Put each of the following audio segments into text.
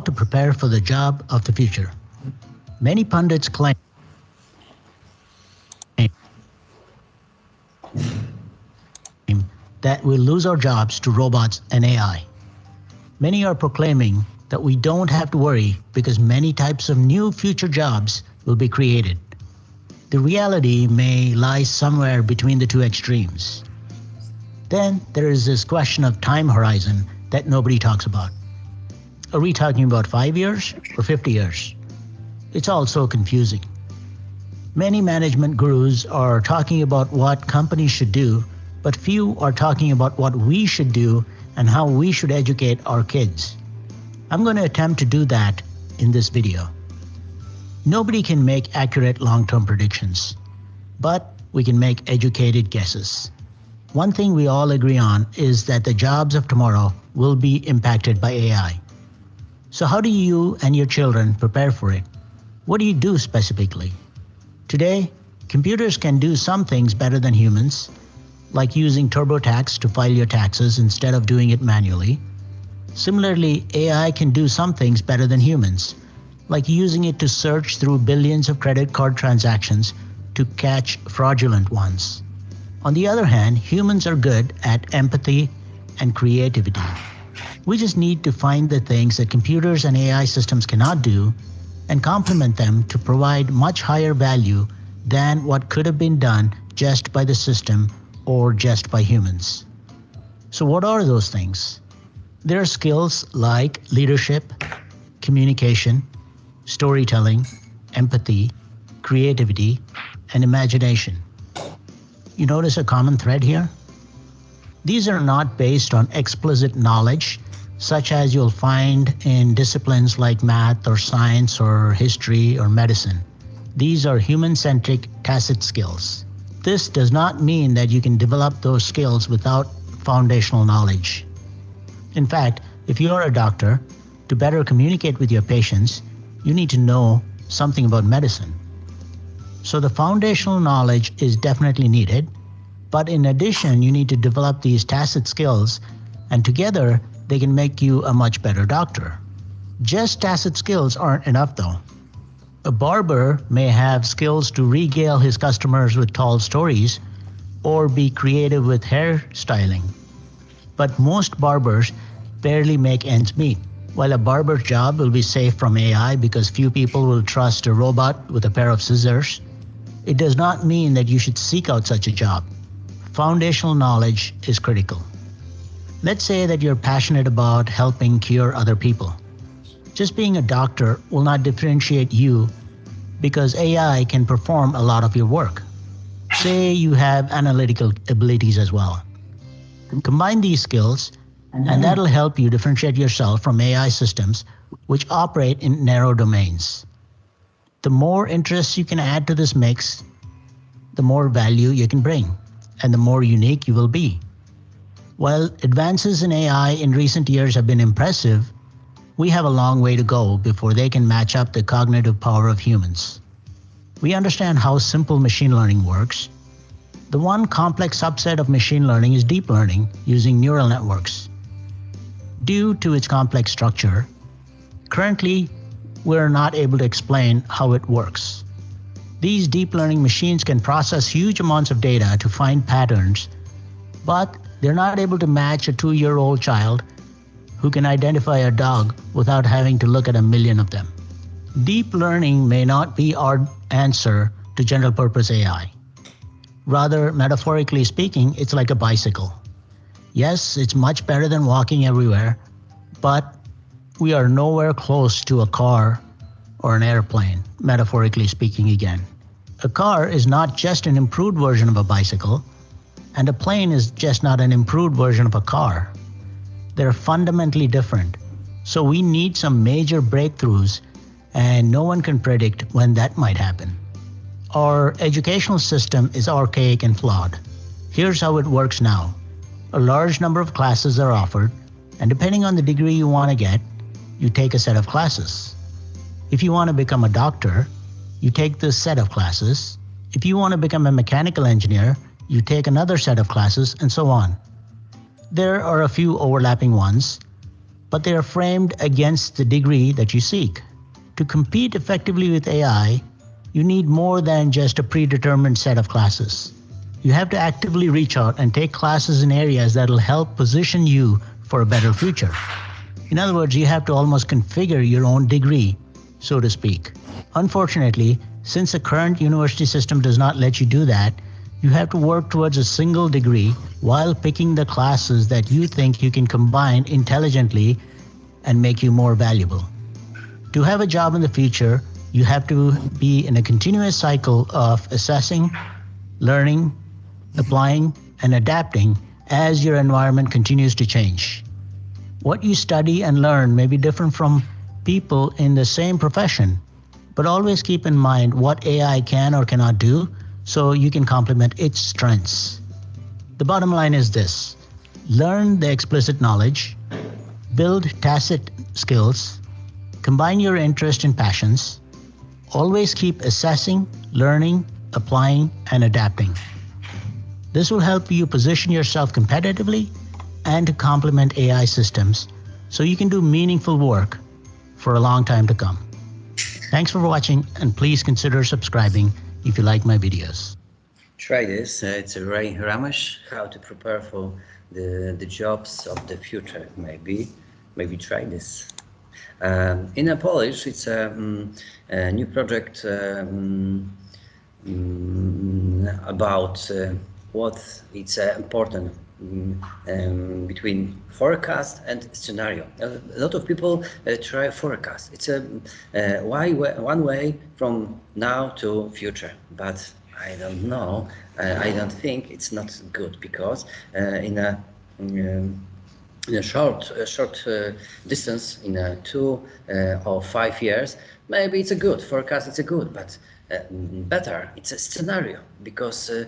to prepare for the job of the future. Many pundits claim that we'll lose our jobs to robots and AI. Many are proclaiming that we don't have to worry because many types of new future jobs will be created. The reality may lie somewhere between the two extremes. Then there is this question of time horizon that nobody talks about. Are we talking about 5 years or 50 years? It's all so confusing. Many management gurus are talking about what companies should do, but few are talking about what we should do and how we should educate our kids. I'm going to attempt to do that in this video. Nobody can make accurate long-term predictions, but we can make educated guesses. One thing we all agree on is that the jobs of tomorrow will be impacted by AI. So how do you and your children prepare for it? What do you do specifically? Today, computers can do some things better than humans, like using TurboTax to file your taxes instead of doing it manually. Similarly, AI can do some things better than humans, like using it to search through billions of credit card transactions to catch fraudulent ones. On the other hand, humans are good at empathy and creativity. We just need to find the things that computers and AI systems cannot do and complement them to provide much higher value than what could have been done just by the system or just by humans. So what are those things? There are skills like leadership, communication, storytelling, empathy, creativity, and imagination. You notice a common thread here? These are not based on explicit knowledge, such as you'll find in disciplines like math or science or history or medicine. These are human-centric tacit skills. This does not mean that you can develop those skills without foundational knowledge. In fact, if you are a doctor, to better communicate with your patients, you need to know something about medicine. So the foundational knowledge is definitely needed, but in addition, you need to develop these tacit skills, and together they can make you a much better doctor. Just tacit skills aren't enough though. A barber may have skills to regale his customers with tall stories or be creative with hairstyling. But most barbers barely make ends meet. While a barber's job will be safe from AI because few people will trust a robot with a pair of scissors, it does not mean that you should seek out such a job. Foundational knowledge is critical. Let's say that you're passionate about helping cure other people. Just being a doctor will not differentiate you because AI can perform a lot of your work. Say you have analytical abilities as well. Combine these skills and that'll help you differentiate yourself from AI systems which operate in narrow domains. The more interests you can add to this mix, the more value you can bring, and the more unique you will be. While advances in AI in recent years have been impressive, we have a long way to go before they can match up the cognitive power of humans. We understand how simple machine learning works. The one complex subset of machine learning is deep learning using neural networks. Due to its complex structure, currently we're not able to explain how it works. These deep learning machines can process huge amounts of data to find patterns, but they're not able to match a 2-year-old child who can identify a dog without having to look at a million of them. Deep learning may not be our answer to general purpose AI. Rather, metaphorically speaking, it's like a bicycle. Yes, it's much better than walking everywhere, but we are nowhere close to a car or an airplane, metaphorically speaking again. A car is not just an improved version of a bicycle, and a plane is just not an improved version of a car. They're fundamentally different. So we need some major breakthroughs, and no one can predict when that might happen. Our educational system is archaic and flawed. Here's how it works now. A large number of classes are offered, and depending on the degree you want to get, you take a set of classes. If you want to become a doctor, you take this set of classes. If you want to become a mechanical engineer, you take another set of classes, and so on. There are a few overlapping ones, but they are framed against the degree that you seek. To compete effectively with AI, you need more than just a predetermined set of classes. You have to actively reach out and take classes in areas that will help position you for a better future. In other words, you have to almost configure your own degree, so to speak. Unfortunately, since the current university system does not let you do that, you have to work towards a single degree while picking the classes that you think you can combine intelligently and make you more valuable. To have a job in the future, you have to be in a continuous cycle of assessing, learning, applying, and adapting as your environment continues to change. What you study and learn may be different from people in the same profession, but always keep in mind what AI can or cannot do so you can complement its strengths. The bottom line is this: learn the explicit knowledge, build tacit skills, combine your interest and passions, always keep assessing, learning, applying, and adapting. This will help you position yourself competitively and to complement AI systems so you can do meaningful work for a long time to come. Thanks for watching, and please consider subscribing if you like my videos. Try this. It's Ray Ramesh, how to prepare for the jobs of the future. Maybe try this. In a Polish, it's a new project about what it's important between forecast and scenario. A lot of people try forecast. It's a one way from now to future, but I don't know. I don't think it's not good, because in a short distance, in 2 or 5 years, maybe it's a good forecast. It's a good, but better it's a scenario, because to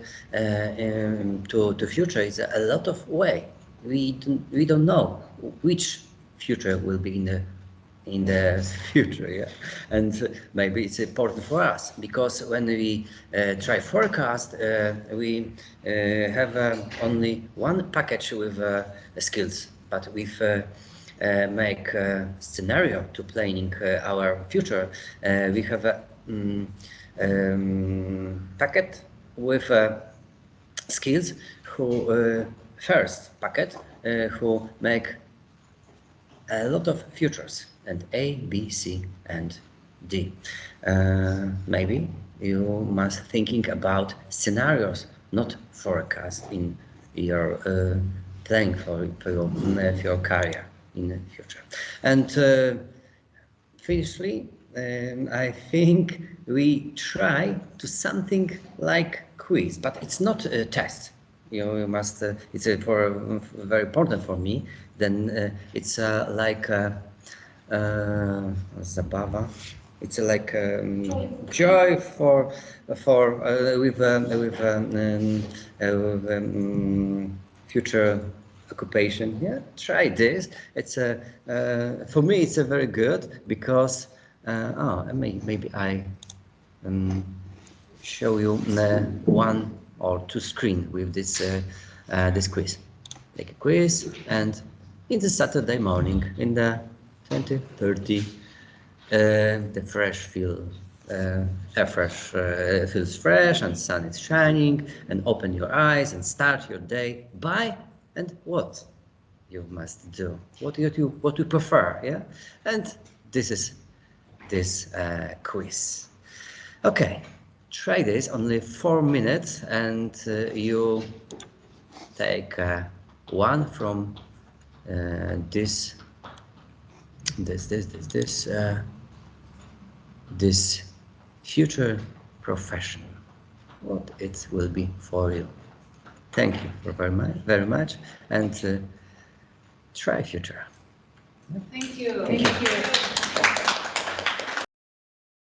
the future is a lot of way. We don't know which future will be in the future, yeah, and maybe it's important for us, because when we try forecast, we have only one package with skills, but with make scenario to planning our future, we have a packet with skills who first packet who make a lot of futures, and A, B, C, and D. Maybe you must thinking about scenarios, not forecast in your planning for your career in the future. And finally, I think we try to something like quiz, but it's not a test. You must. It's very important for me. Then it's like zabawa. It's like joy for future occupation. Yeah, try this. It's for me it's a very good, because maybe I show you 1 or 2 screen with this this quiz. Take a quiz, and in the Saturday morning, in the 20:30, the fresh feels fresh, and sun is shining, and open your eyes and start your day by, and what you must do, what you prefer, yeah, and this is this quiz. Okay, try this only 4 minutes, and you take one from this future profession, what it will be for you. Thank you very much, and try future. Thank you.